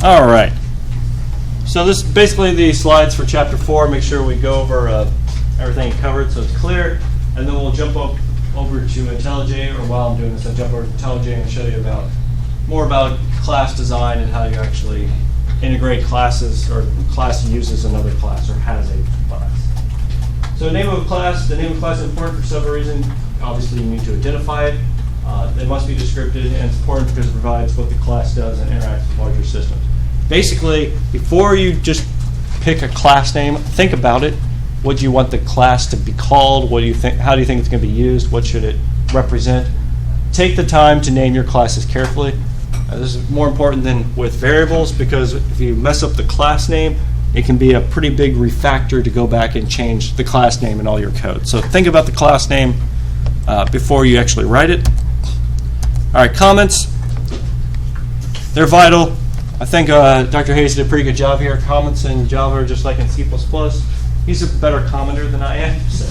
All right. So this is basically the slides for Chapter 4. Make sure we go over everything covered so it's clear. And then we'll jump over to IntelliJ, or while I'm doing this, I'll jump over to IntelliJ and show you more about class design and how you actually integrate classes, or class uses another class or has a class. So name of a class, the name of a class is important for several reasons. Obviously you need to identify it. It must be descriptive, and it's important because it provides what the class does and interacts with larger systems. Basically, before you just pick a class name, think about it. What do you want the class to be called? What do you think? How do you think it's going to be used? What should it represent? Take the time to name your classes carefully. This is more important than with variables, because if you mess up the class name, it can be a pretty big refactor to go back and change the class name in all your code. So think about the class name before you actually write it. All right, comments. They're vital. I think Dr. Hayes did a pretty good job here. Comments in Java are just like in C++. He's a better commenter than I am, so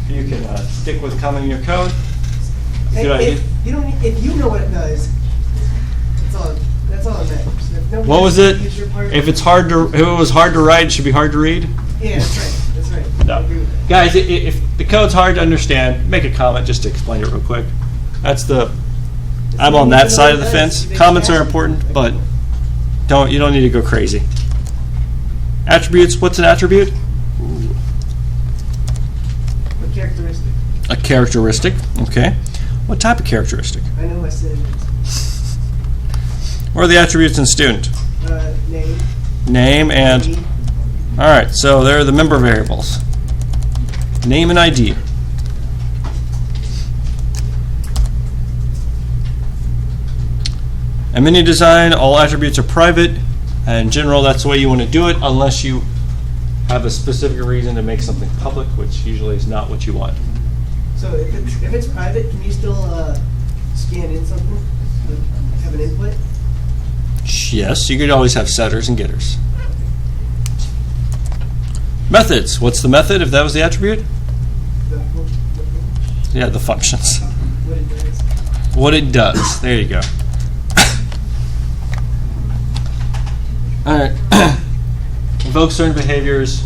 you can stick with commenting your code. If you know what it does, that's all that matters. What was it? If it was hard to write, it should be hard to read. Yeah, that's right. No. Guys, if the code's hard to understand, make a comment just to explain it real quick. I'm on that side of the fence. Comments are important, but you don't need to go crazy. Attributes. What's an attribute? A characteristic. A characteristic. Okay. What type of characteristic? I know I said it. What are the attributes in student? Name. Name and... ID. All right, so they're the member variables. Name and ID. In menu design, all attributes are private. In general, that's the way you want to do it, unless you have a specific reason to make something public, which usually is not what you want. So if it's private, can you still scan in something? Have an input? Yes, you could always have setters and getters. Methods. What's the method if that was the attribute? Yeah, the functions. What it does. What it does. There you go. All right. Invoke certain behaviors.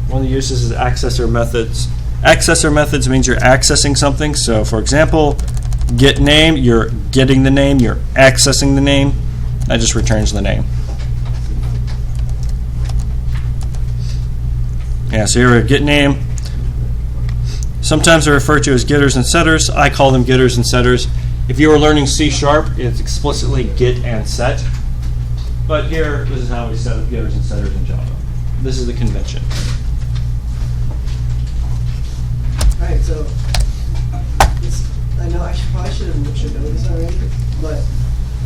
One of the uses is accessor methods. Accessor methods means you're accessing something. So, for example, get name, you're getting the name, you're accessing the name. That just returns the name. Yeah, so you're a get name. Sometimes they're referred to as getters and setters. I call them getters and setters. If you were learning C#, it's explicitly get and set. But here, this is how we set up getters and setters in Java. This is the convention. All right, so I know I probably should know this already, but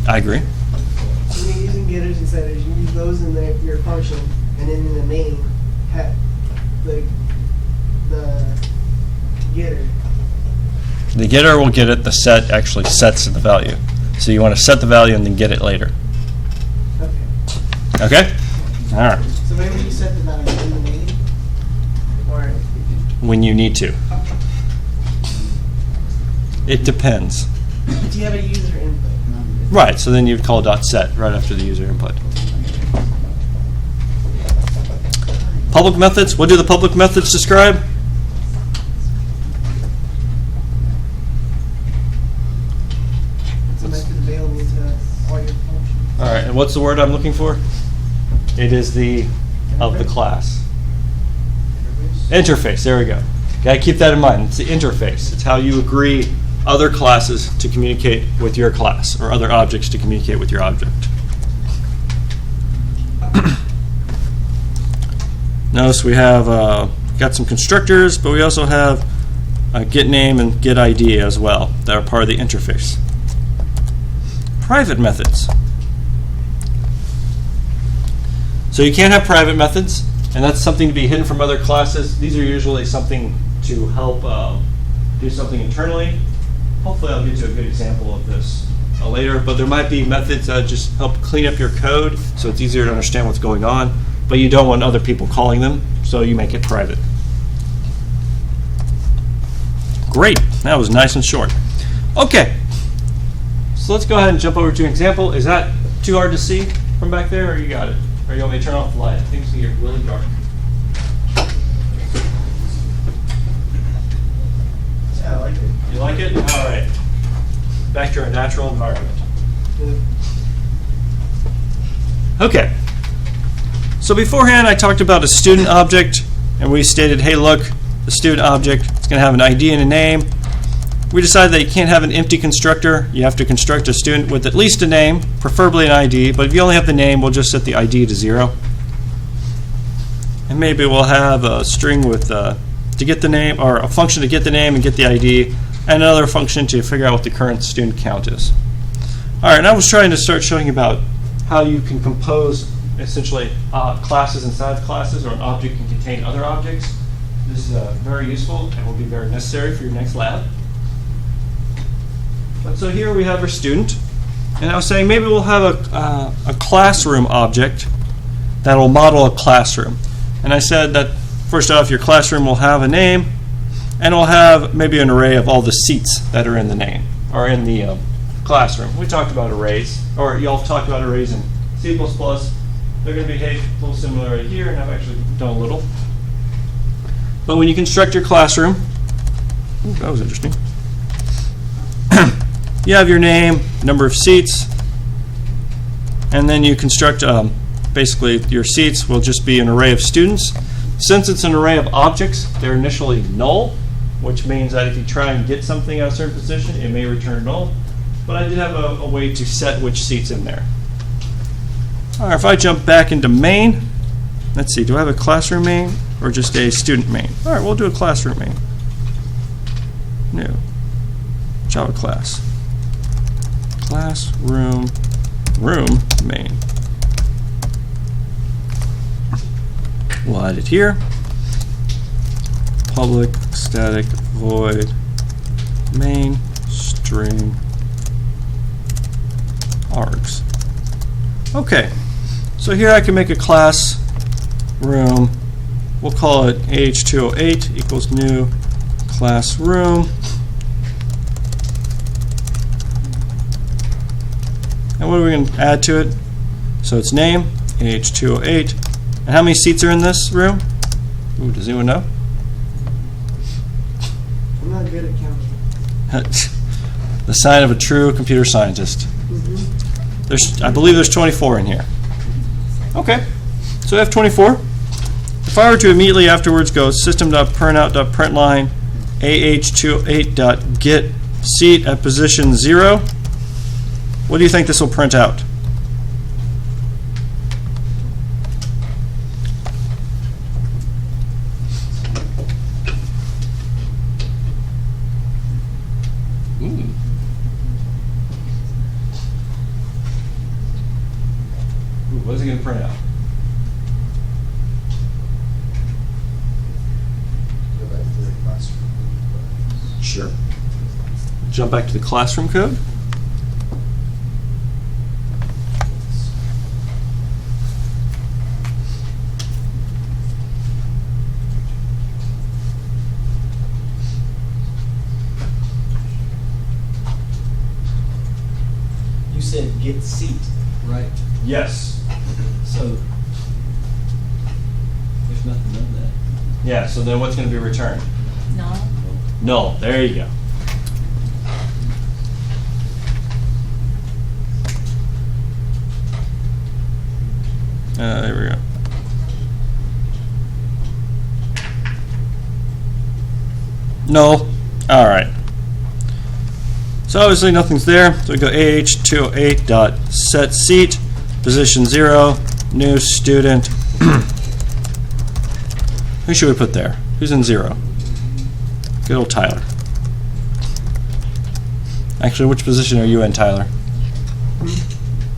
I agree. when you're using getters and setters, you use those in your function, and then in the main, have the getter. The getter will get it. The set actually sets the value. So you want to set the value and then get it later. Okay. Okay? All right. So maybe you set the value in the main, or When you need to. It depends. do you have a user input? Right, so then you'd call .set right after the user input. Public methods. What do the public methods describe? It's a method available to all your functions. All right, and what's the word I'm looking for? It is of the class. Interface, there we go. Got to keep that in mind. It's the interface. It's how you agree other classes to communicate with your class, or other objects to communicate with your object. Notice we have got some constructors, but we also have get name and get ID as well that are part of the interface. Private methods. So you can't have private methods, and that's something to be hidden from other classes. These are usually something to help do something internally. Hopefully I'll get you a good example of this later, but there might be methods that just help clean up your code so it's easier to understand what's going on, but you don't want other people calling them, so you make it private. Great, that was nice and short. Okay, so let's go ahead and jump over to an example. Is that too hard to see from back there, or you got it? Or you want me to turn off the light? Things can get really dark. Yeah, I like it. You like it? All right. Back to our natural environment. Okay. So beforehand, I talked about a student object, and we stated, hey, look, the student object is going to have an ID and a name. We decided that you can't have an empty constructor. You have to construct a student with at least a name, preferably an ID. But if you only have the name, we'll just set the ID to 0. And maybe we'll have a string with to get the name, or a function to get the name and get the ID, and another function to figure out what the current student count is. All right, and I was trying to start showing you about how you can compose essentially classes inside of classes, or an object can contain other objects. This is very useful and will be very necessary for your next lab. But so here we have our student, and I was saying maybe we'll have a classroom object that will model a classroom. And I said that first off, your classroom will have a name, and it'll have maybe an array of all the seats that are in the name, or in the classroom. We talked about arrays, or y'all talked about arrays in C++. They're going to behave a little similar right here, and I've actually done a little. But when you construct your classroom, ooh, that was interesting. You have your name, number of seats, and then you construct basically your seats will just be an array of students. Since it's an array of objects, they're initially null, which means that if you try and get something at a certain position, it may return null. But I did have a way to set which seat's in there. All right, if I jump back into main, let's see, do I have a classroom main or just a student main? All right, we'll do a classroom main. New Java class. Classroom main. We'll add it here. Public static void main string args. Okay, so here I can make a class room. We'll call it AH208 equals new classroom. And what are we going to add to it? So it's name, AH208. And how many seats are in this room? Ooh, does anyone know? I'm not good at counting. The sign of a true computer scientist. I believe there's 24 in here. Okay, so we have 24. If I were to immediately afterwards go system.printout.println ah28.get seat at position 0, what do you think this will print out? What is it going to print out? Go back to the classroom. Sure. Jump back to the classroom code. You said get seat, right? Yes. So there's nothing of that. Yeah, so then what's going to be returned? No. Null. There you go. There we go. Null. All right. So obviously nothing's there. So we go ah208.setSeat, position 0, new student. Who should we put there? Who's in 0? Good old Tyler. Actually, which position are you in, Tyler?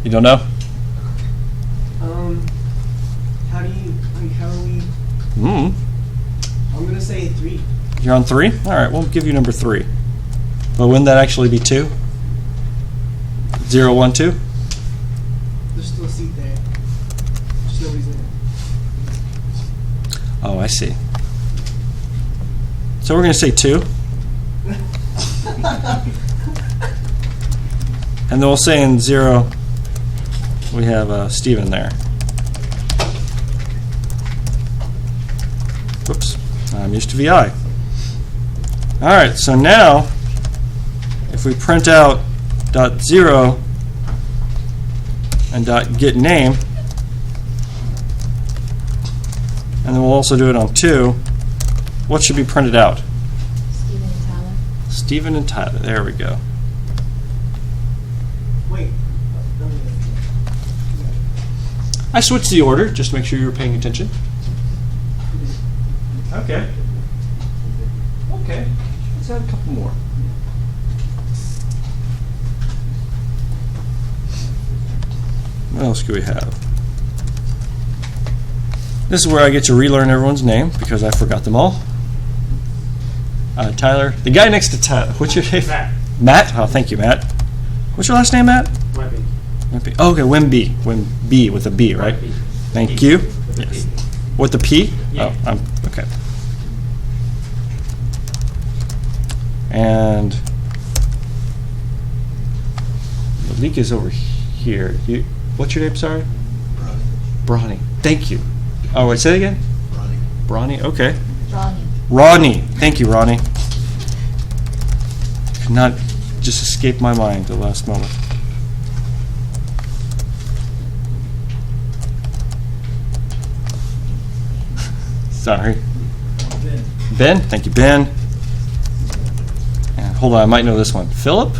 You don't know? How do you, like, how are we, I'm going to say 3. You're on 3? All right, we'll give you number 3. But wouldn't that actually be 2? 0, 1, 2? There's still a seat there. Just nobody's in it. Oh, I see. So we're going to say 2. And then we'll say in 0, we have Stephen there. Whoops, I'm used to VI. All right, so now if we print out .0 and .get name, and then we'll also do it on 2, what should be printed out? Stephen and Tyler. Stephen and Tyler. There we go. Wait. I switched the order, just to make sure you were paying attention. Okay. Okay. Let's add a couple more. What else do we have? This is where I get to relearn everyone's name because I forgot them all. Tyler. The guy next to Tyler. What's your name? Matt. Matt? Oh, thank you, Matt. What's your last name, Matt? Webby. Wimby. Oh, okay, Wimby. Wimby with a B, right? Webby. Thank P. you. With a Yes. P. With the P? Yeah. Oh, okay. And the leak is over here. What's your name, sorry? Bronny. Thank you. Oh, wait, say it again? Bronny, okay. Ronnie. Ronnie. Thank you, Ronnie. Could not just escape my mind at the last moment. Sorry. Ben. Ben? Thank you, Ben. And hold on, I might know this one. Philip?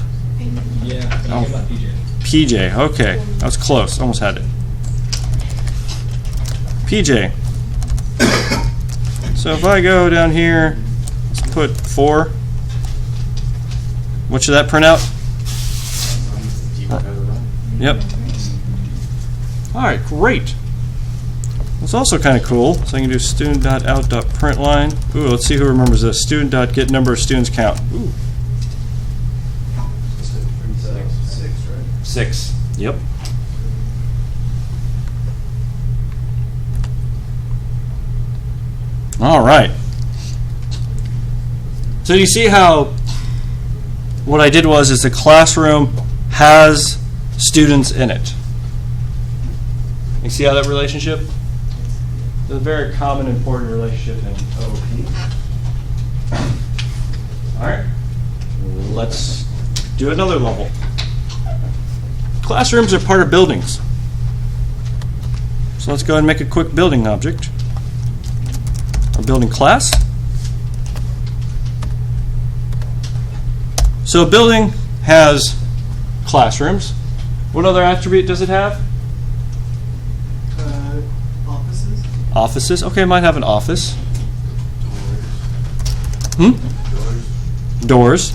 Yeah. Oh. About PJ. PJ. Okay. That was close. Almost had it. PJ. So if I go down here, let's put 4. What should that print out? Yep. All right, great. It's also kind of cool. So I can do student.out.println. Ooh, let's see who remembers this. Student.get number of students count. Ooh. 6, right? 6. Yep. All right. So you see how what I did was the classroom has students in it. You see how that relationship? It's a very common, important relationship in OOP. All right. Let's do another level. Classrooms are part of buildings. So let's go ahead and make a quick building object. A building class. So a building has classrooms. What other attribute does it have? Offices. Offices. Okay, it might have an office. Doors.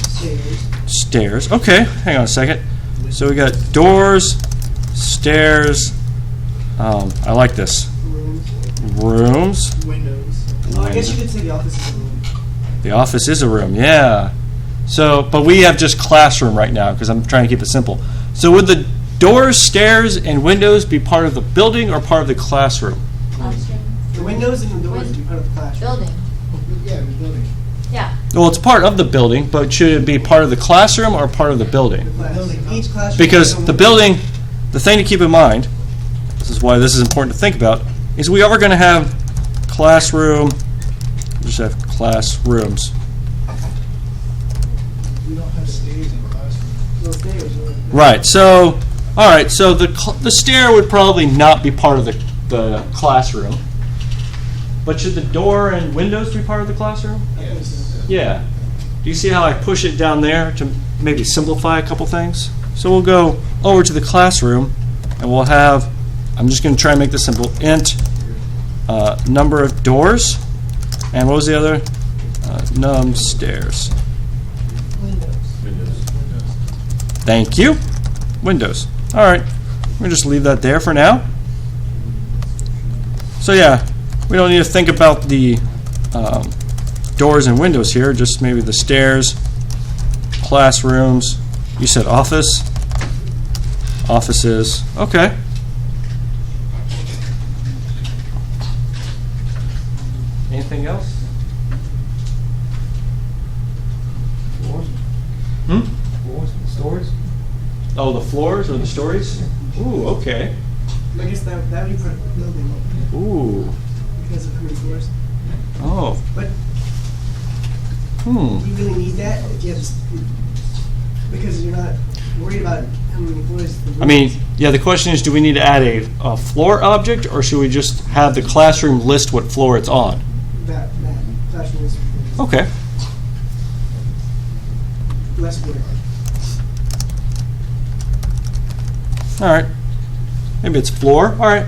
Stairs. Stairs. Okay, hang on a second. So we got doors, stairs. I like this. Rooms. Rooms. Windows. Oh, I guess you could say the office is a room. The office is a room, yeah. So, but we have just classroom right now because I'm trying to keep it simple. So would the doors, stairs, and windows be part of the building or part of the classroom? Classroom. The windows and the doors would be part of the classroom. Building. Yeah, the building. Yeah. Well, it's part of the building, but should it be part of the classroom or part of the building? The building. Each classroom. Because has the a- building, the thing to keep in mind, this is why this is important to think about, is we are going to have classroom, just have classrooms. We don't have stairs in the classroom. No stairs. Right, so, all right, so the stair would probably not be part of the classroom. But should the door and windows be part of the classroom? Yes. Yeah. Do you see how I push it down there to maybe simplify a couple things? So we'll go over to the classroom, and we'll have, I'm just going to try and make this simple, int number of doors, and what was the other? Num stairs. Windows. Thank you. Windows. All right. We'll just leave that there for now. So yeah, we don't need to think about the doors and windows here, just maybe the stairs, classrooms. You said office, offices. Okay. Anything else? Floors? Floors? Stores? Oh, the floors or the stories? Ooh, okay. I guess that would be for the building Ooh. because of how many floors. Oh. But Hmm. do you really need that if you have because you're not worried about how many floors. The I mean, yeah, the question is, do we need to add a floor object, or should we just have the classroom list what floor it's on? that classroom is Okay. less work. All right. Maybe it's floor. All right.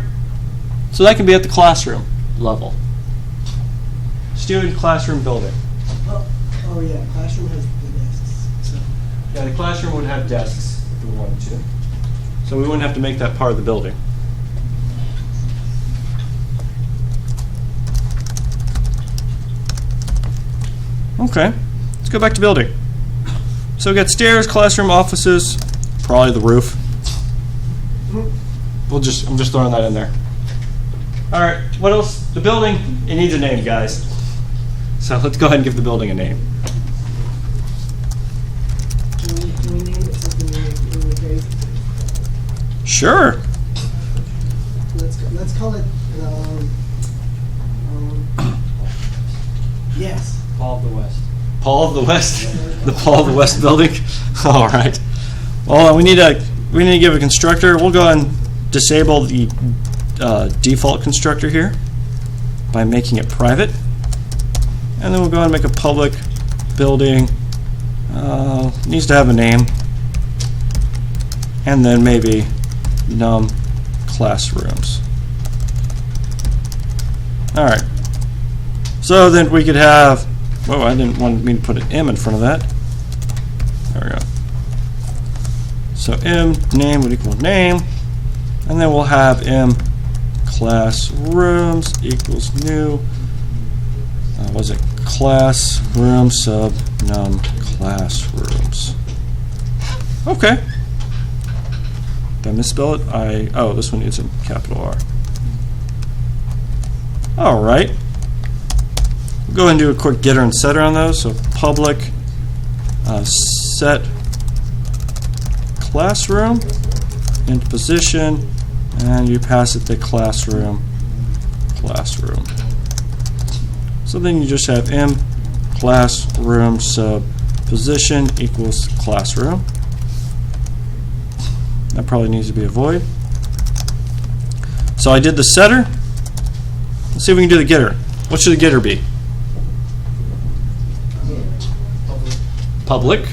So that can be at the classroom level. Student classroom building. Oh yeah, classroom has the desks. So Yeah, the classroom would have desks if we wanted to. So we wouldn't have to make that part of the building. Okay, let's go back to building. So we got stairs, classroom, offices, probably the roof. I'm just throwing that in there. All right, what else? The building, it needs a name, guys. So let's go ahead and give the building a name. can we name it something really crazy? Sure. Let's call it yes. Paul of the West. Paul of the West, the Paul of the West building. All right. Well, we need to give a constructor. We'll go ahead and disable the default constructor here by making it private, and then we'll go ahead and make a public building. Needs to have a name, and then maybe num classrooms. All right. So then we could have. Whoa, I didn't want me to put an M in front of that. There we go. So M name would equal name, and then we'll have M classrooms equals new. Was it classroom sub num classrooms? Okay. Did I misspell it? Oh, this one needs a capital R. All right. We'll go ahead and do a quick getter and setter on those. So public set classroom into position, and you pass it the classroom. So then you just have M classroom sub position equals classroom. That probably needs to be a void. So I did the setter. Let's see if we can do the getter. What should the getter be? Public.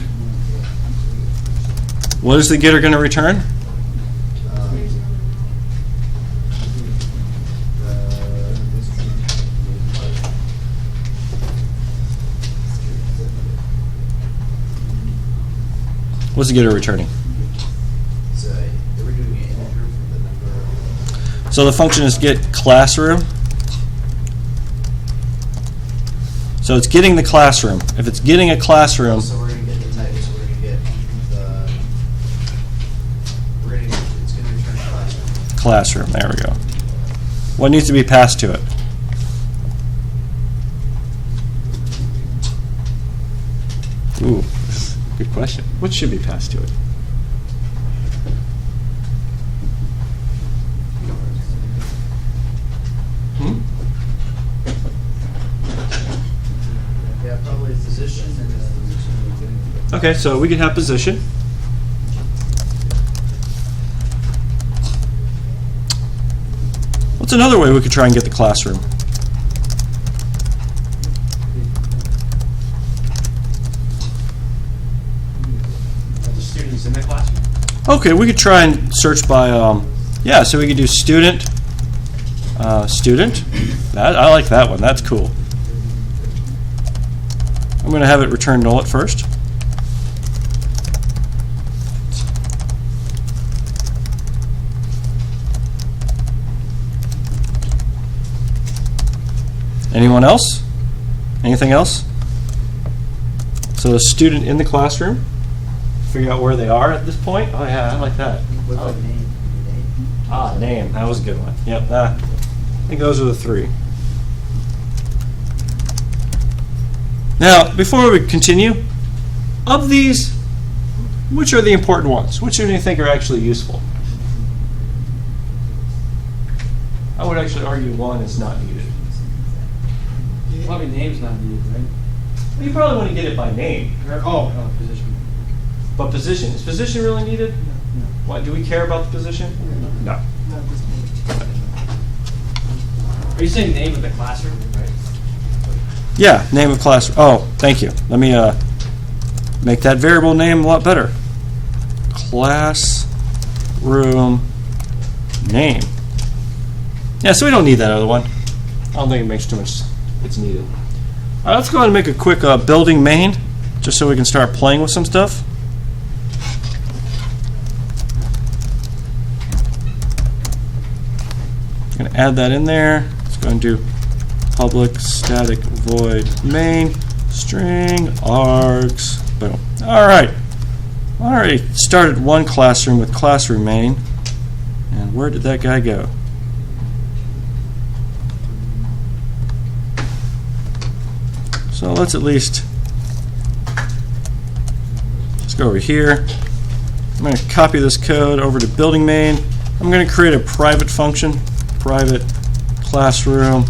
What is the getter going to return? What's the getter returning? So the function is get classroom. So it's getting the classroom. If it's getting a classroom, So we're going to get the type. So we're going to get it's going to return classroom. there we go. What needs to be passed to it? Ooh, good question. What should be passed to it? Yeah, probably position and Okay, so we can have position. What's another way we could try and get the classroom? The students in the classroom. Okay, we could try and search by, yeah, so we could do student. I like that one. That's cool. I'm going to have it return null at first. Anyone else? Anything else? So the student in the classroom. Figure out where they are at this point. Oh yeah, I like that. what about name? Ah, name. That was a good one. Yep. I think those are the three. Now, before we continue, of these, Which are the important ones? Which do you think are actually useful? I would actually argue one is not needed. Probably name's not needed, right? You probably want to get it by name. Position. But position, is position really needed? No. Why, do we care about the position? No. Not this point. Are you saying name of the classroom, right? Yeah, name of class. Oh, thank you. Let me make that variable name a lot better. Classroom name. Yeah, so we don't need that other one. I don't think it makes too much. It's needed. All right, let's go ahead and make a quick building main, just so we can start playing with some stuff. I'm going to add that in there. Let's go and do public static void main string args. Boom. All right. I already started one classroom with classroom main. And where did that guy go? So let's at least just go over here. I'm going to copy this code over to building main. I'm going to create a private function, private classroom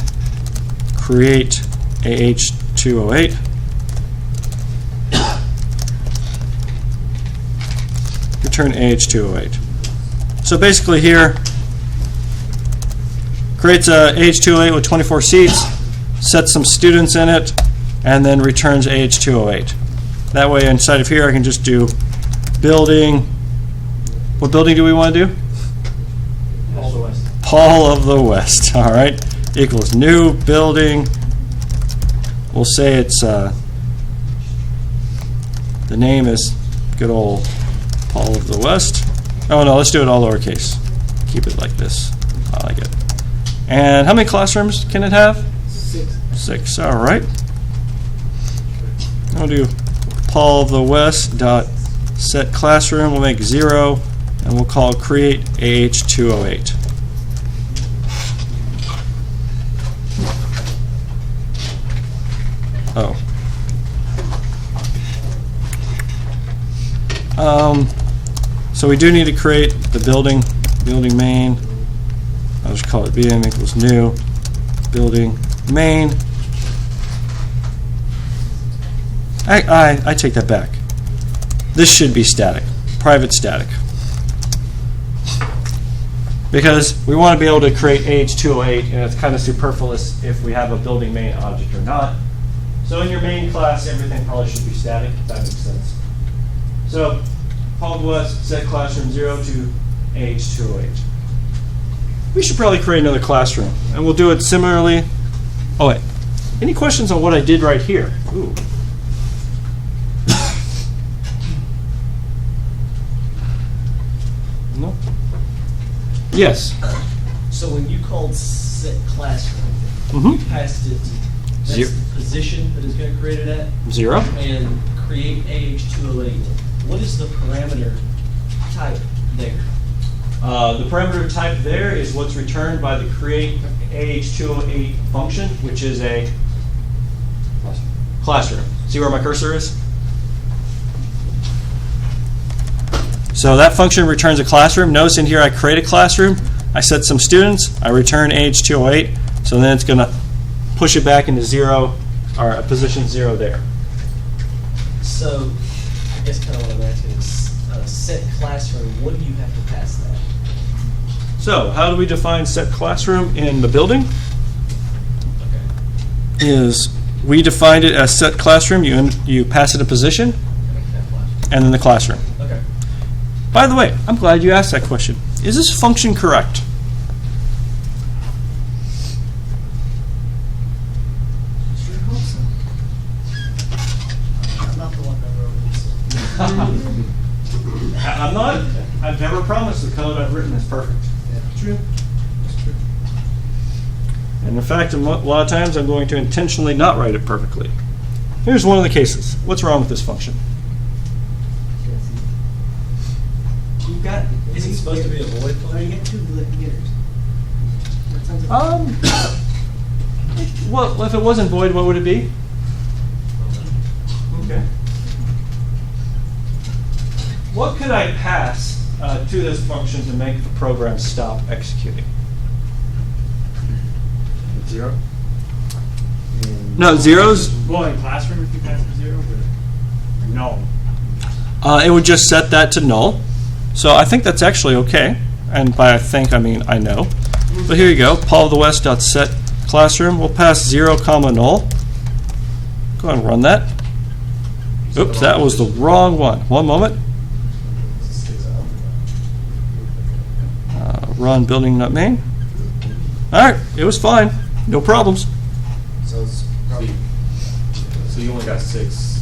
create AH208. Return AH208. So basically here, creates a AH208 with 24 seats, sets some students in it, and then returns AH208. That way inside of here I can just do building. What building do we want to do? All the West. Paul of the West. All right. Equals new building. We'll say it's the name is good old Paul of the West. Oh no, let's do it all lowercase. Keep it like this. I like it. And how many classrooms can it have? 6. 6. All right. I'll do Paul of the West dot set classroom. We'll make 0, and we'll call create AH208. Oh. So we do need to create the building main. I'll just call it VM equals new building main. I take that back. This should be static, private static. Because we want to be able to create AH208, and it's kind of superfluous if we have a building main object or not. So in your main class, everything probably should be static, if that makes sense. So Paul West set classroom 0 to AH208. We should probably create another classroom, and we'll do it similarly. Oh wait, any questions on what I did right here? Ooh. No? Yes. So when you called set classroom, Mhm. you passed it, that's Zero. the position that it's going to create it at, 0. and create AH208. What is the parameter type there? The parameter type there is what's returned by the create AH208 function, which is a classroom. See where my cursor is? So that function returns a classroom. Notice in here I create a classroom, I set some students, I return AH208, so then it's going to push it back into 0, or position 0 there. So I guess kind of what I'm asking is set classroom, what do you have to pass that? So how do we define set classroom in the building? Okay. Is we defined it as set classroom, you pass it a position, and then the classroom. Okay. By the way, I'm glad you asked that question. Is this function correct? Sure hope so. I'm not the one that wrote this. I'm not. I've never promised the code I've written is perfect. True. That's true. And in fact, a lot of times I'm going to intentionally not write it perfectly. Here's one of the cases. What's wrong with this function? You've got. Is it supposed to be a void Oh, you function? get 2 getters. That sounds like Well, if it wasn't void, what would it be? Okay. what could I pass to this function to make the program stop executing? 0. No, zeros. Well, in classroom, if you pass a 0, but no. It would just set that to null. So I think that's actually okay. And by I think, I mean I know. But here you go. paulofthewest.set classroom. We'll pass 0, null. Go ahead and run that. Oops, that was the wrong one. One moment. Run building not main. All right, it was fine. No problems. So it's probably, so you only got 6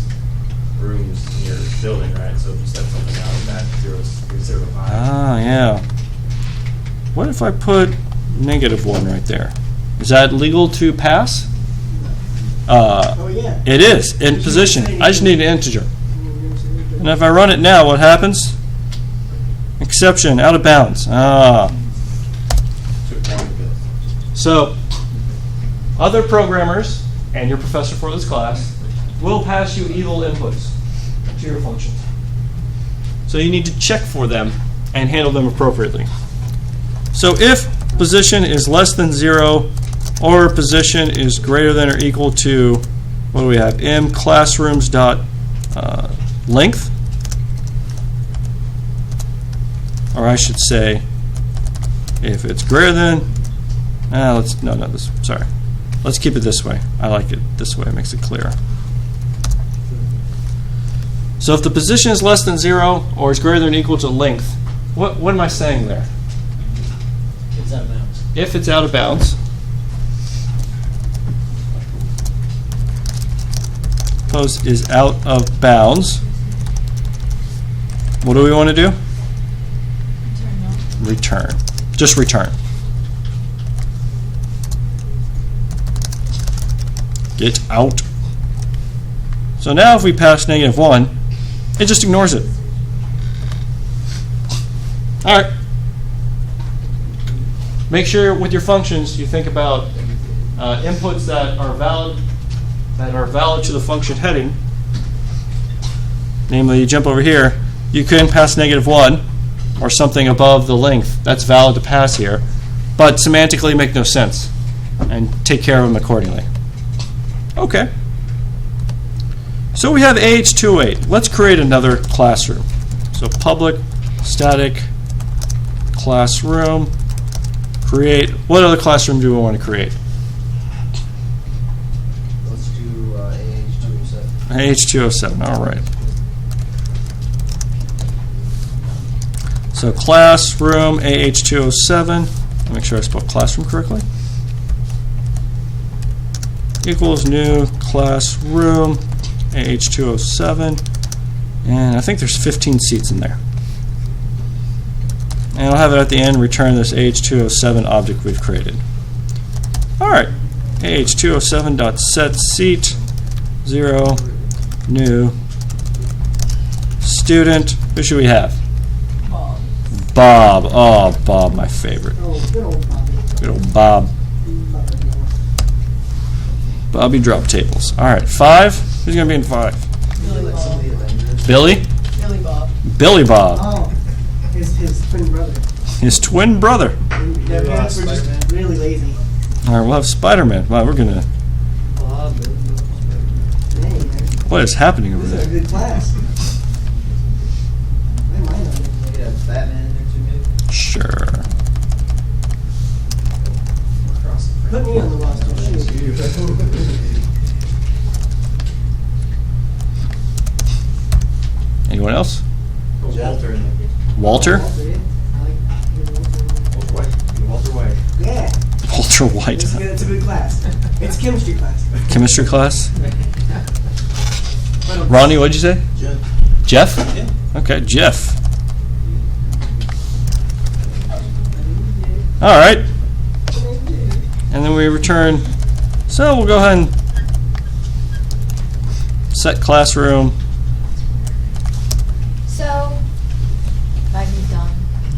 rooms in your building, right? So if you set something out of that 0 to 5. Ah, yeah. What if I put -1 right there? Is that legal to pass? Oh, yeah. It is in position. I just need an integer. And if I run it now, what happens? Exception, out of bounds. Ah. So, other programmers and your professor for this class will pass you evil inputs to your functions. So you need to check for them and handle them appropriately. So if position is less than 0 or position is greater than or equal to, what do we have? classrooms dot length, or I should say, if it's greater than, let's keep it this way. I like it this way. It makes it clearer. So if the position is less than 0 or is greater than or equal to length, what am I saying there? It's out of bounds. If it's out of bounds, post is out of bounds, what do we want to do? Return null. Return. Just return. Get out. So now if we pass -1, it just ignores it. All right. Make sure with your functions you think about inputs that are valid to the function heading. Namely, you jump over here, you can pass -1 or something above the length. That's valid to pass here, but semantically make no sense, and take care of them accordingly. Okay. So we have AH208. Let's create another classroom. So public static classroom. Create. What other classroom do we want to create? Let's do AH207. AH207. All right. So classroom AH207. Make sure I spelled classroom correctly. Equals new classroom AH207. And I think there's 15 seats in there. And I'll have it at the end return this AH207 object we've created. All right. AH207.set seat 0 new student. Who should we have? Bob. Oh, Bob, my favorite. Oh, good old Bobby. Good old Bob. Bobby drop tables. All right, 5. Who's going to be in 5? Billy Bob. Billy? Billy Bob. Billy Bob. Oh, his twin brother. His twin brother. Their parents were just really lazy. All right, we'll have Spider-Man. Wow, we're going to... Hey, man. What is happening over This is a there? good class. I might not be. Yeah, Batman in there too, maybe? Sure. Put me on the roster. Anyone else? Walter in there. Walter? Walter White. Yeah, Walter White. it's a good class. It's chemistry class. Chemistry class? Ronnie, what'd you say? Jeff. Jeff? Yeah. Okay, Jeff. All right. And then we return. So we'll go ahead and set classroom. So, if I be done,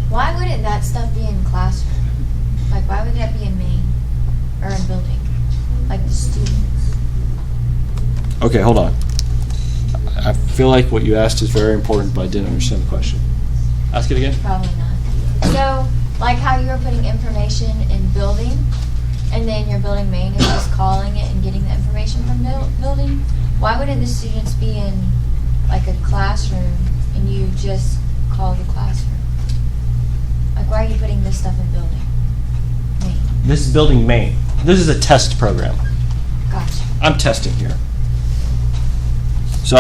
why wouldn't that stuff be in classroom? Like, why would that be in main or in building? Like the students. Okay, hold on. I feel like what you asked is very important, but I didn't understand the question. Ask it again. Probably not. So, like how you were putting information in building, and then your building main is just calling it and getting the information from building, why wouldn't the students be in like a classroom and you just call the classroom? Like, why are you putting this stuff in building main? This is building main. This is a test program. Gotcha. I'm testing here. So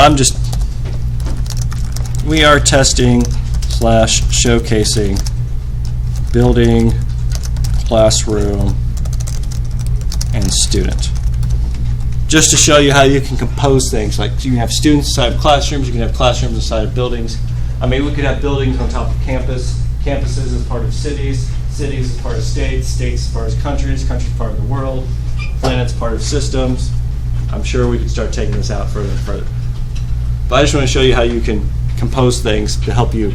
we are testing / showcasing building, classroom, and student. Just to show you how you can compose things. Like you can have students inside of classrooms, you can have classrooms inside of buildings. I mean, we could have buildings on top of campuses as part of cities as part of states as part of countries as part of the world, planets part of systems. I'm sure we could start taking this out further and further. But I just want to show you how you can compose things to help you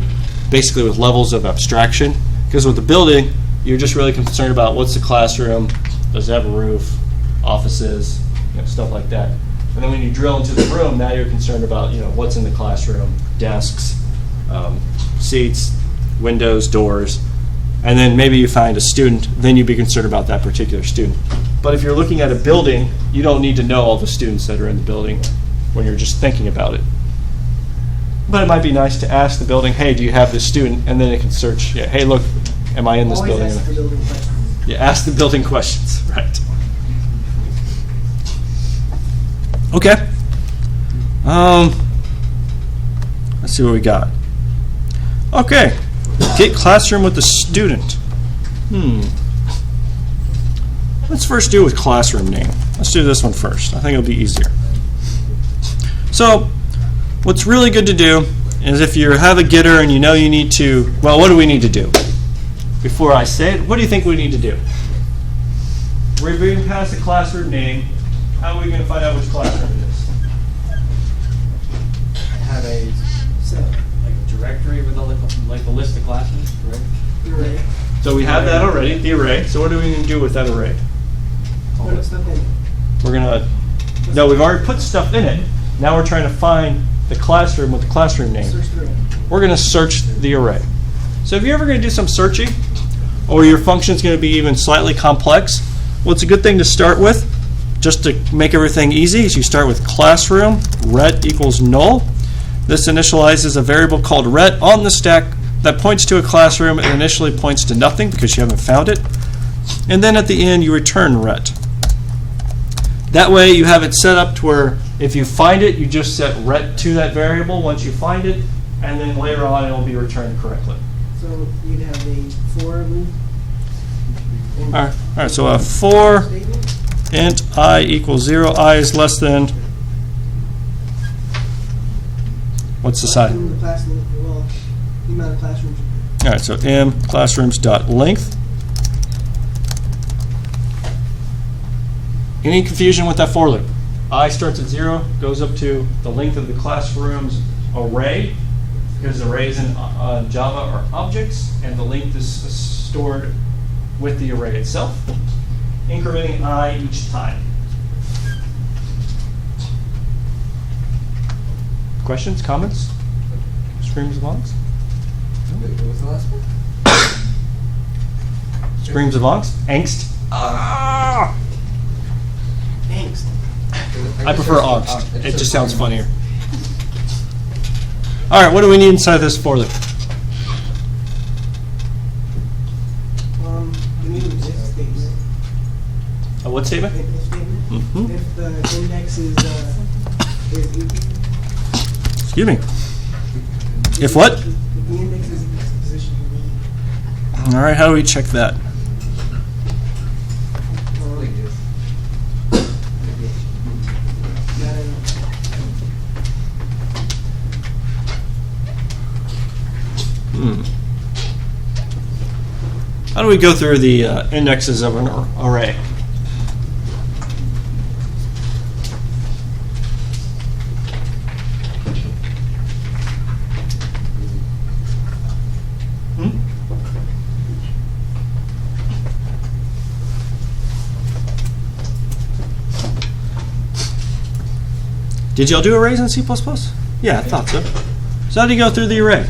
basically with levels of abstraction. Because with the building, you're just really concerned about what's the classroom, does it have a roof, offices, stuff like that. And then when you drill into the room, now you're concerned about what's in the classroom, desks, seats, windows, doors. And then maybe you find a student, then you'd be concerned about that particular student. But if you're looking at a building, you don't need to know all the students that are in the building when you're just thinking about it. But it might be nice to ask the building, hey, do you have this student? And then it can search, hey, look, am I in this Always building? ask the building questions. Yeah, ask the building questions, right. Okay. Let's see what we got. Okay. Get classroom with the student. Let's first do with classroom name. Let's do this one first. I think it'll be easier. So, what's really good to do is if you have a getter and you know you need to, well, what do we need to do? Before I say it, what do you think we need to do? We're being past the classroom name. How are we going to find out which classroom it is? Have a directory with all the list of classes, correct? Array. So we have that already, the array. So what are we going to do with that array? Put stuff in it. We're going to, no, we've already put stuff in it. Now we're trying to find the classroom with the classroom name. Search the array. We're going to search the array. So if you're ever going to do some searching, or your function's going to be even slightly complex, what's a good thing to start with, just to make everything easy, is you start with classroom, ret equals null. This initializes a variable called ret on the stack that points to a classroom and initially points to nothing because you haven't found it. And then at the end, you return ret. That way, you have it set up to where if you find it, you just set ret to that variable once you find it, and then later on, it will be returned correctly. So you'd have a for loop. All right, so a for Statement. int I equals 0, I is less than, what's the size? The classroom, well, the amount of classrooms. All right, so m classrooms.length. Any confusion with that for loop? I starts at 0, goes up to the length of the classroom's array, because arrays in Java are objects, and the length is stored with the array itself, incrementing I each time. Questions, comments? Screams of angst? Wait, what was the last one? Screams of angst? Angst? Ah! Angst. I prefer angst. It just sounds funnier. All right, what do we need inside this for loop? The new if statement. A what statement? If statement. Mhm. If the index is equal. Excuse me. If what? If the index is equal to the position you need. All right, how do we check that? How do we go through the indexes of an array? Did y'all do arrays in C++? Yeah, I thought so. So how do you go through the array?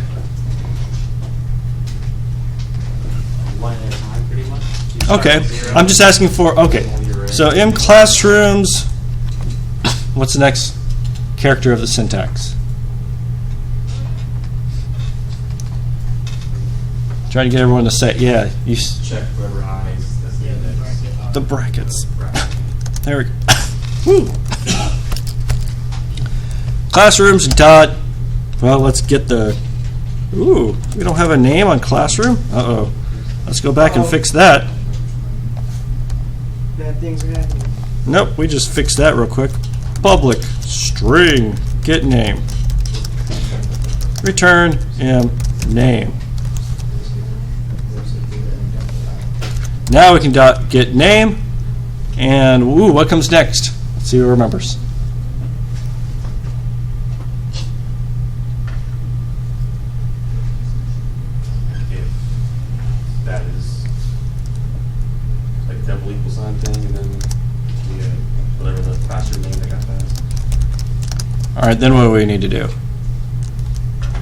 One at a time, pretty much. You start Okay, with 0. I'm just asking for, okay. So in classrooms, what's the next character of the syntax? Try to get everyone to say, yeah, Check whoever eyes, that's the index. the brackets. Bracket. There we go. Woo. Classrooms dot, well, let's get the, ooh, we don't have a name on classroom? Uh-oh. Let's go back and fix that. Bad things are happening. Nope, we just fixed that real quick. Public string get name. Return name. Now we can dot get name, and ooh, what comes next? Let's see who remembers. If that is like double equal sign thing, and then whatever the classroom name they got that. All right, then what do we need to do?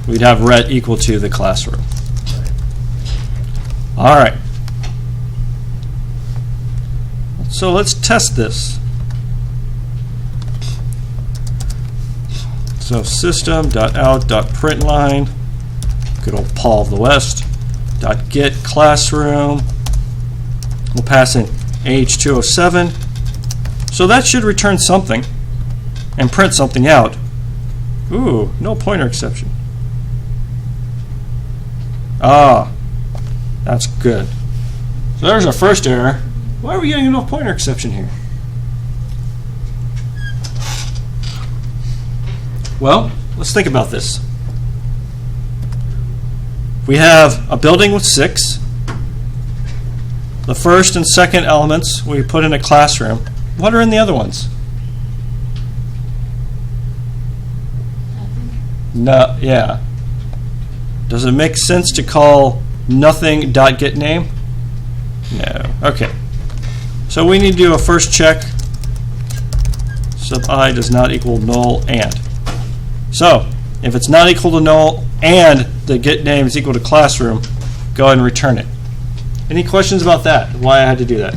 We'd have ret equal to the classroom. All right. So let's test this. So system.out.println, good old Paul of the West, .get classroom. We'll pass in age207. So that should return something and print something out. Ooh, no pointer exception. Ah, that's good. So there's our first error. Why are we getting a no pointer exception here? Well, let's think about this. We have a building with 6. The first and second elements we put in a classroom. What are in the other ones? No, yeah. Does it make sense to call nothing dot get name? No. Okay. So we need to do a first check. Sub I does not equal null and. So if it's not equal to null and the get name is equal to classroom, go ahead and return it. Any questions about that? Why I had to do that?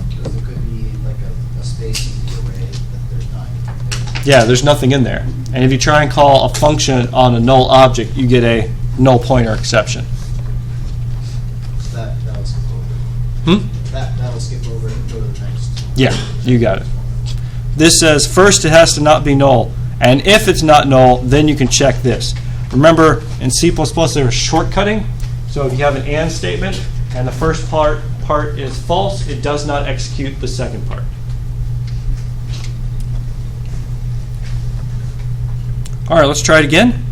Because there could be like a space in the array that there's not. Yeah, there's nothing in there. And if you try and call a function on a null object, you get a null pointer exception. So that'll skip over. Hmm? That'll skip over and go to the next. Yeah, you got it. This says first it has to not be null, and if it's not null, then you can check this. Remember, in C++ there's shortcutting, so if you have an and statement and the first part is false, it does not execute the second part. All right, let's try it again.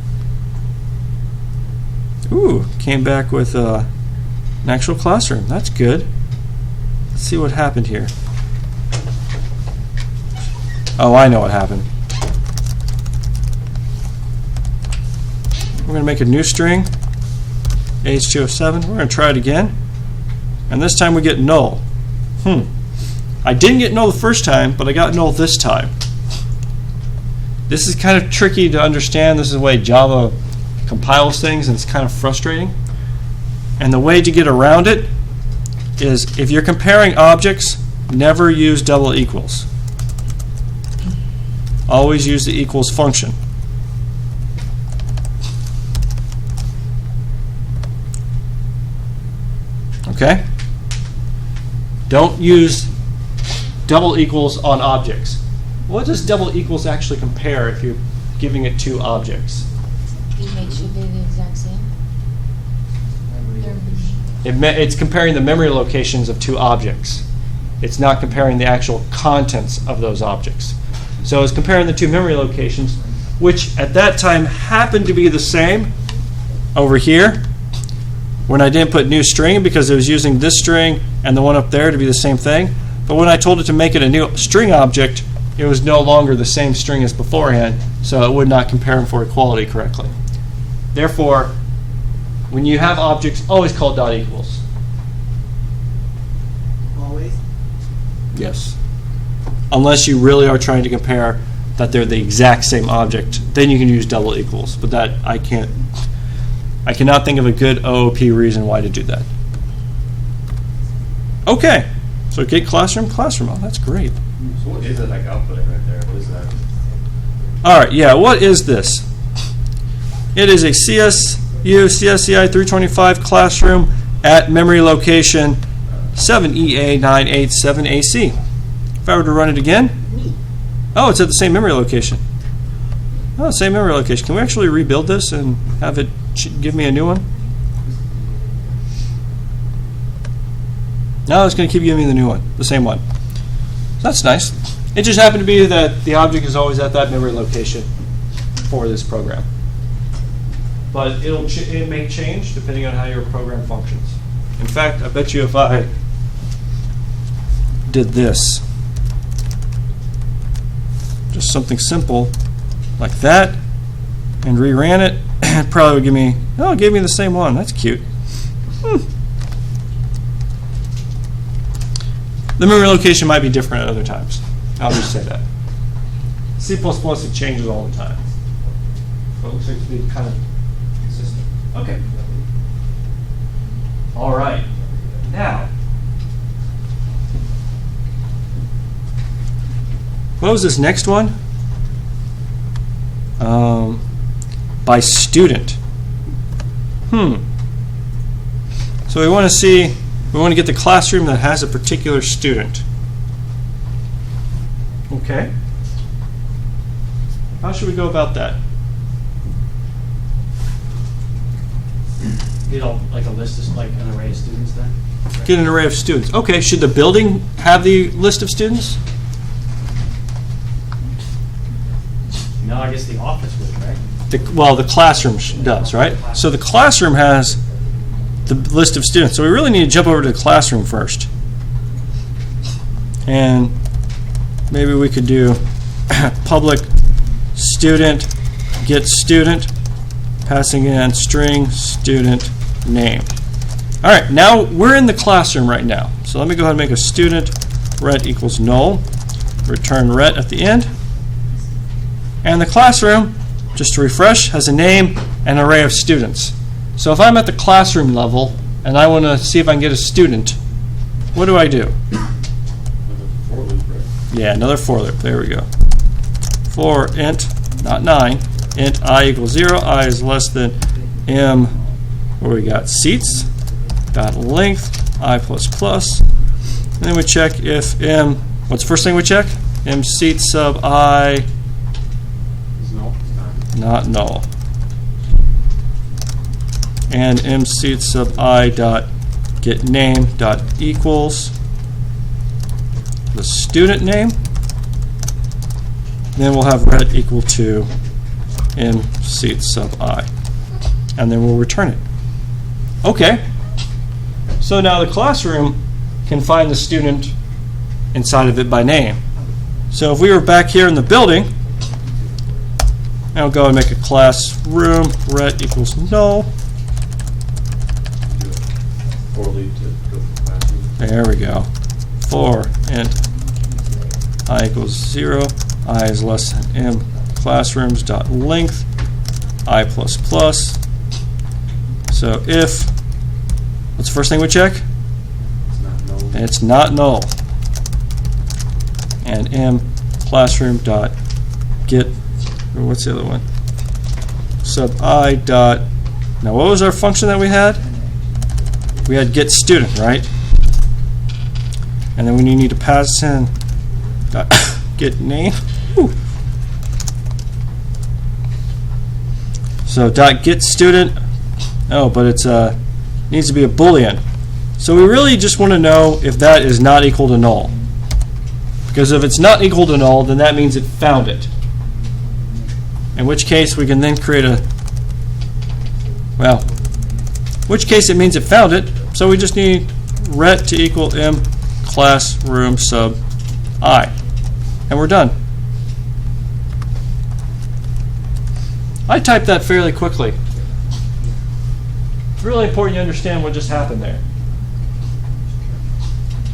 Ooh, came back with an actual classroom. That's good. Let's see what happened here. Oh, I know what happened. We're going to make a new string, age207. We're going to try it again. And this time we get null. I didn't get null the first time, but I got null this time. This is kind of tricky to understand. This is the way Java compiles things, and it's kind of frustrating. And the way to get around it is if you're comparing objects, never use double equals. Always use the equals function. Okay? Don't use double equals on objects. What does double equals actually compare if you're giving it two objects? You make sure they're the exact same. It's comparing the memory locations of two objects. It's not comparing the actual contents of those objects. So it's comparing the two memory locations, which at that time happened to be the same over here when I didn't put new string because it was using this string and the one up there to be the same thing. But when I told it to make it a new string object, it was no longer the same string as beforehand, so it would not compare them for equality correctly. Therefore, when you have objects, always call dot equals. Always. Yes. Unless you really are trying to compare that they're the exact same object, then you can use double equals. But that I cannot think of a good OOP reason why to do that. Okay, so get classroom. Oh, that's great. So what is it like outputting right there? What is that? All right, yeah, what is this? It is a CSU CSCI 325 classroom at memory location 7EA987AC. If I were to run it again, oh, it's at the same memory location. Oh, same memory location. Can we actually rebuild this and have it give me a new one? No, it's going to keep giving me the new one, the same one. That's nice. It just happened to be that the object is always at that memory location for this program. But it may change depending on how your program functions. In fact, I bet you if I did this, just something simple like that, and reran it, it probably would give me, oh, it gave me the same one. That's cute. The memory location might be different at other times. I'll just say that. C++, it changes all the time. But it looks like to be kind of consistent. Okay. All right. Now, what was this next one? By student. So we want to see, we want to get the classroom that has a particular student. Okay. How should we go about that? Get like a list of, like an array of students then? Get an array of students. Okay, should the building have the list of students? No, I guess the office would, right? Well, the classroom does, right? So the classroom has the list of students. So we really need to jump over to the classroom first. And maybe we could do public student get student, passing in string student name. All right, now we're in the classroom right now. So let me go ahead and make a student ret equals null, return ret at the end. And the classroom, just to refresh, has a name and an array of students. So if I'm at the classroom level and I want to see if I can get a student, what do I do? For loop, right? Yeah, another for loop. There we go. For int, not 9, int I equals 0, I is less than m, where we got seats, dot length, I plus plus. And then we check if m, what's the first thing we check? M seat sub I, It's null. It's not not. null. And m seat sub I dot get name dot equals the student name. Then we'll have ret equal to m seat sub I, and then we'll return it. Okay. So now the classroom can find the student inside of it by name. So if we were back here in the building, I'll go and make a classroom ret equals null. Do a for loop to go from classroom. There we go. For int I equals 0, I is less than m classrooms dot length I plus plus. So if, what's the first thing we check? It's not null. It's not null. And m classroom dot get, or what's the other one? Sub I dot, now what was our function that we had? We had get student, right? And then we need to pass in dot get name. Whew. So dot get student. Oh, but it's needs to be a Boolean. So we really just want to know if that is not equal to null. Because if it's not equal to null, then that means it found it. In which case we can then create a, well, which case it means it found it. So we just need ret to equal m classroom sub I. And we're done. I typed that fairly quickly. It's really important you understand what just happened there.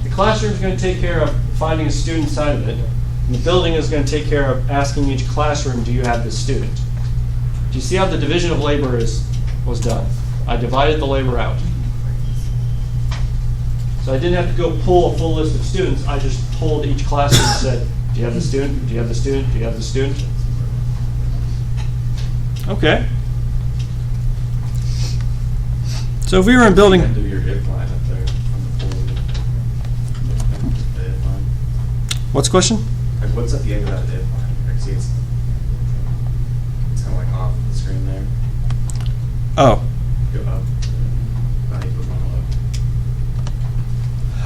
The classroom is going to take care of finding a student inside of it. And the building is going to take care of asking each classroom, do you have this student? Do you see how the division of labor was done? I divided the labor out. So I didn't have to go pull a full list of students. I just told each classroom and said, do you have the student? Do you have the student? Do you have the student? Okay. So if we were in building... You can't do your if line up there on the board. The if line. What's the question? Like, what's at the end of that if line? Like, see, it's kind of like off the screen there. Oh. Go up. Not equal one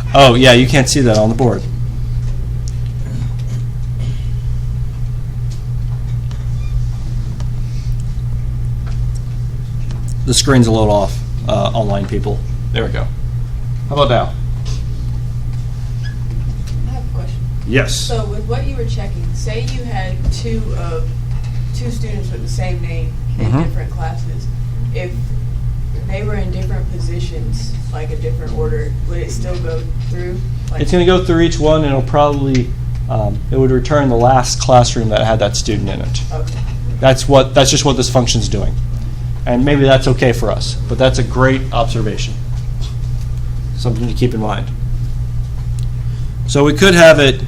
up. Oh, yeah, you can't see that on the board. The screen's a little off, online people. There we go. How about now? I have a question. Yes. So with what you were checking, say you had two students with the same name in Mhm. different classes. If they were in different positions, like a different order, would it still go through? Like, It's going to go through each one, and it'll probably, it would return the last classroom that had that student in it. okay. That's just what this function's doing. And maybe that's okay for us, but that's a great observation. Something to keep in mind. So we could have it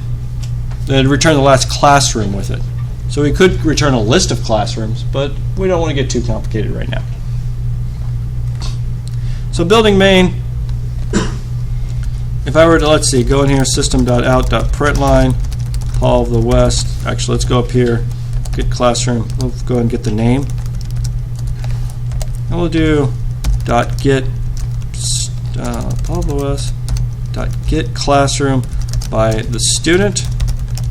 return the last classroom with it. So we could return a list of classrooms, but we don't want to get too complicated right now. So building main, if I were to, let's see, go in here, system.out.println, Paul of the West. Actually, let's go up here, get classroom. We'll go ahead and get the name. And we'll do .get Paul of the West, .get classroom by the student.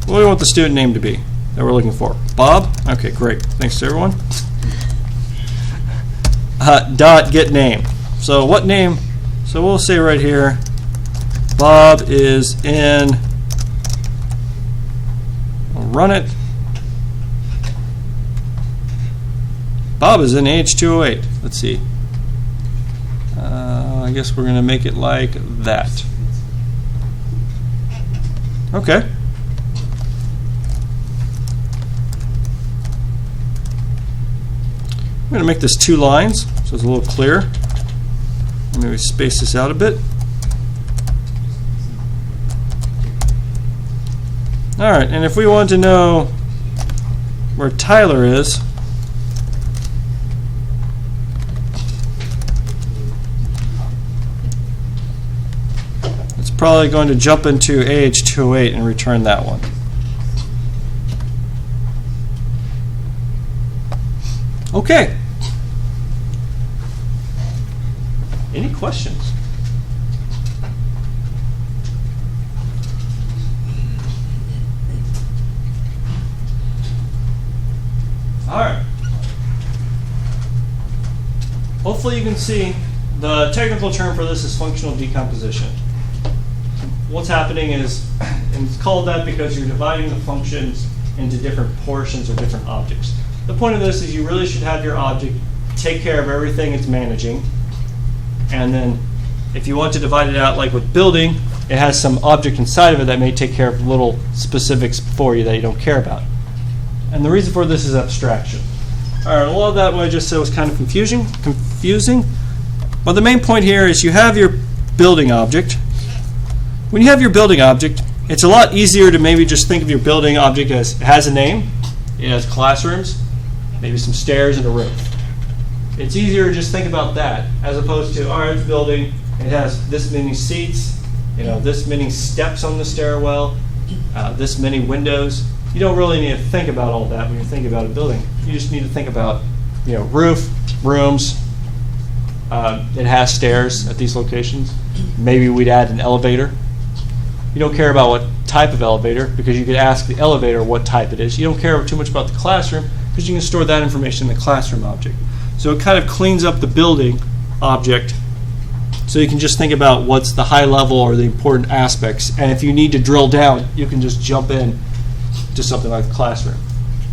What do we want the student name to be that we're looking for? Bob? Okay, great. Thanks to everyone. Get name. So what name? So we'll say right here, Bob is in, we'll run it. Bob is in H208. Let's see. I guess we're going to make it like that. Okay. I'm going to make this 2 lines so it's a little clearer. Maybe space this out a bit. All right, and if we want to know where Tyler is, it's probably going to jump into AH208 and return that one. Okay. Any questions? All right. Hopefully you can see the technical term for this is functional decomposition. What's happening is, and it's called that because you're dividing the functions into different portions or different objects. The point of this is you really should have your object take care of everything it's managing. And then if you want to divide it out like with building, it has some object inside of it that may take care of little specifics for you that you don't care about. And the reason for this is abstraction. All right, a lot of that what I just said was kind of confusing. But the main point here is you have your building object. When you have your building object, it's a lot easier to maybe just think of your building object as it has a name, it has classrooms, maybe some stairs and a roof. It's easier to just think about that as opposed to, all right, it's building, it has this many seats, this many steps on the stairwell, this many windows. You don't really need to think about all that when you're thinking about a building. You just need to think about, roof, rooms. It has stairs at these locations. Maybe we'd add an elevator. You don't care about what type of elevator because you could ask the elevator what type it is. You don't care too much about the classroom because you can store that information in the classroom object. So it kind of cleans up the building object so you can just think about what's the high level or the important aspects. And if you need to drill down, you can just jump in to something like the classroom.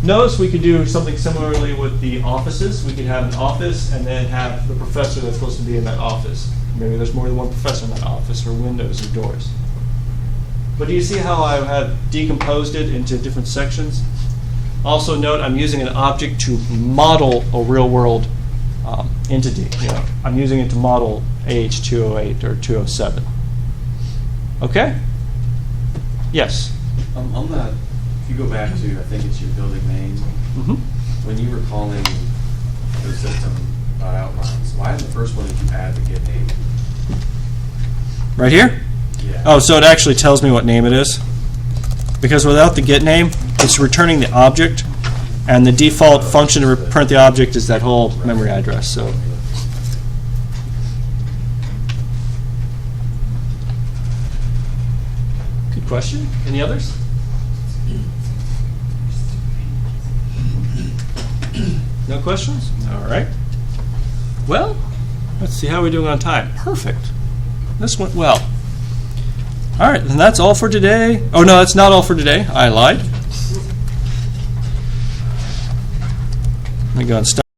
Notice we could do something similarly with the offices. We could have an office and then have the professor that's supposed to be in that office. Maybe there's more than one professor in that office, or windows or doors. But do you see how I have decomposed it into different sections? Also note I'm using an object to model a real-world entity. You know, I'm using it to model AH208 or 207. Okay? Yes? On that, if you go back to, I think it's your building main, Mm-hmm. when you were calling the system about outlines, why in the first one did you add the get name? Right here? Yeah. Oh, so it actually tells me what name it is. Because without the get name, it's returning the object, and the default function to print the object is that whole memory address. So, good question. Any others? No questions? All right. Well, let's see how we're doing on time. Perfect. This went well. All right, and that's all for today. Oh, no, that's not all for today. I lied. Let me go and stop.